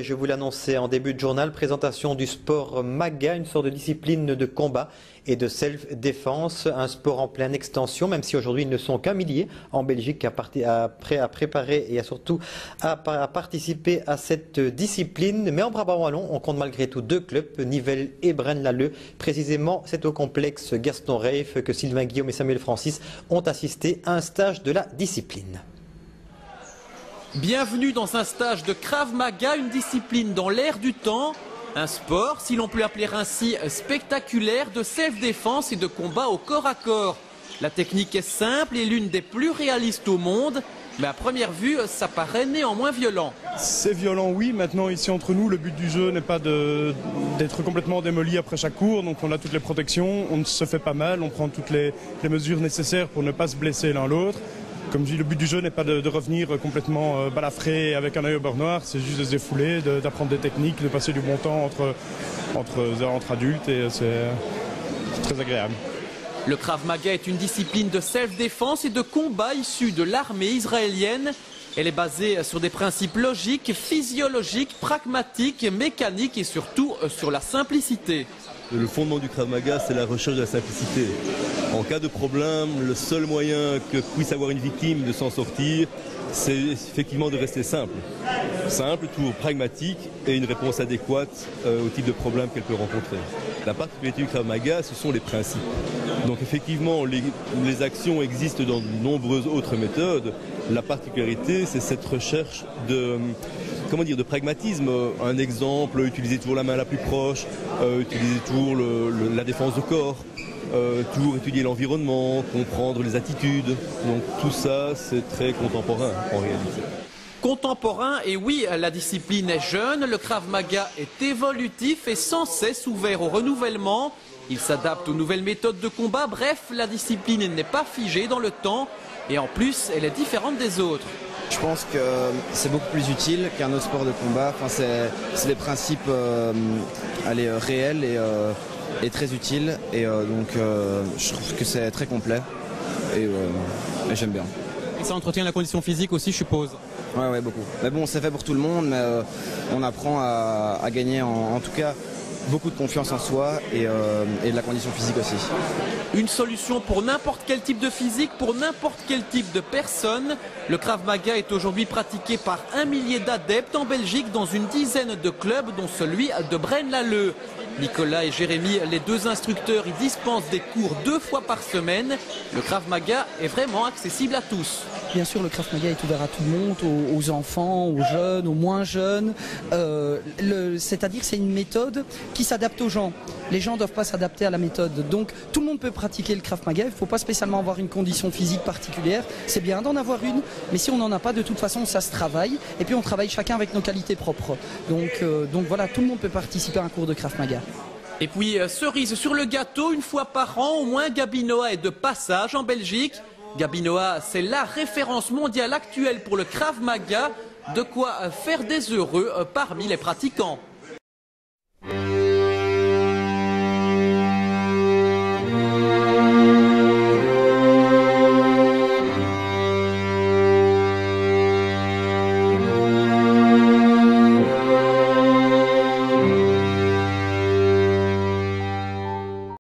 et je vous l'annonçais en début de journal, présentation du sport MAGA, une sorte de discipline de combat et de self-défense, un sport en pleine extension, même si aujourd'hui ils ne sont qu'un millier en Belgique à préparer et surtout à participer à cette discipline. Mais en Brabant wallon, on compte malgré tout 2 clubs, Nivelles et Braine-l'Alleud. Précisément, c'est au complexe Gaston Reiff que Sylvain Guillaume et Samuel Francis ont assisté à un stage de la discipline. Bienvenue dans un stage de Krav Maga, une discipline dans l'air du temps. Un sport, si l'on peut l'appeler ainsi, spectaculaire de self-défense et de combat au corps à corps. La technique est simple et l'une des plus réalistes au monde, mais à première vue, ça paraît néanmoins violent. C'est violent, oui. Maintenant, ici entre nous, le but du jeu n'est pas d'être complètement démoli après chaque cours. Donc on a toutes les protections, on se fait pas mal, on prend toutes les mesures nécessaires pour ne pas se blesser l'un l'autre. Comme je dis, le but du jeu n'est pas de revenir complètement balafré avec un œil au beurre noir, c'est juste de se défouler, d'apprendre des techniques, de passer du bon temps entre adultes et c'est très agréable. Le Krav Maga est une discipline de self-défense et de combat issue de l'armée israélienne. Elle est basée sur des principes logiques, physiologiques, pragmatiques, mécaniques et surtout sur la simplicité. Le fondement du Krav Maga, c'est la recherche de la simplicité. En cas de problème, le seul moyen que puisse avoir une victime de s'en sortir, c'est effectivement de rester simple. Simple, toujours pragmatique et une réponse adéquate au type de problème qu'elle peut rencontrer. La particularité du Krav Maga, ce sont les principes. Donc effectivement, les actions existent dans de nombreuses autres méthodes. La particularité, c'est cette recherche de pragmatisme. Un exemple, utiliser toujours la main la plus proche, utiliser toujours la défense de corps, toujours étudier l'environnement, comprendre les attitudes. Donc tout ça, c'est très contemporain en réalité. Contemporain, et oui, la discipline est jeune, le Krav Maga est évolutif et sans cesse ouvert au renouvellement. Il s'adapte aux nouvelles méthodes de combat, bref, la discipline n'est pas figée dans le temps et en plus, elle est différente des autres. Je pense que c'est beaucoup plus utile qu'un autre sport de combat. Enfin, c'est des principes réels et très utiles. Et donc, je trouve que c'est très complet et j'aime bien. Et ça entretient la condition physique aussi, je suppose. Ouais, beaucoup. Mais bon, c'est fait pour tout le monde, mais on apprend à gagner en tout cas beaucoup de confiance en soi et de la condition physique aussi. Une solution pour n'importe quel type de physique, pour n'importe quel type de personne. Le Krav Maga est aujourd'hui pratiqué par 1 millier d'adeptes en Belgique dans une dizaine de clubs, dont celui de Braine-l'Alleud. Nicolas et Jérémy, les 2 instructeurs, y dispensent des cours 2 fois par semaine. Le Krav Maga est vraiment accessible à tous. Bien sûr, le Krav Maga est ouvert à tout le monde, aux enfants, aux jeunes, aux moins jeunes. C'est-à-dire c'est une méthode qui s'adapte aux gens. Les gens ne doivent pas s'adapter à la méthode. Donc tout le monde peut pratiquer le Krav Maga. Il ne faut pas spécialement avoir une condition physique particulière. C'est bien d'en avoir une, mais si on n'en a pas, de toute façon, ça se travaille. Et puis on travaille chacun avec nos qualités propres. Donc voilà, tout le monde peut participer à un cours de Krav Maga. Et puis, cerise sur le gâteau, une fois par an, au moins, Gabi Noah est de passage en Belgique. Gabi Noah, c'est la référence mondiale actuelle pour le Krav Maga. De quoi faire des heureux parmi les pratiquants.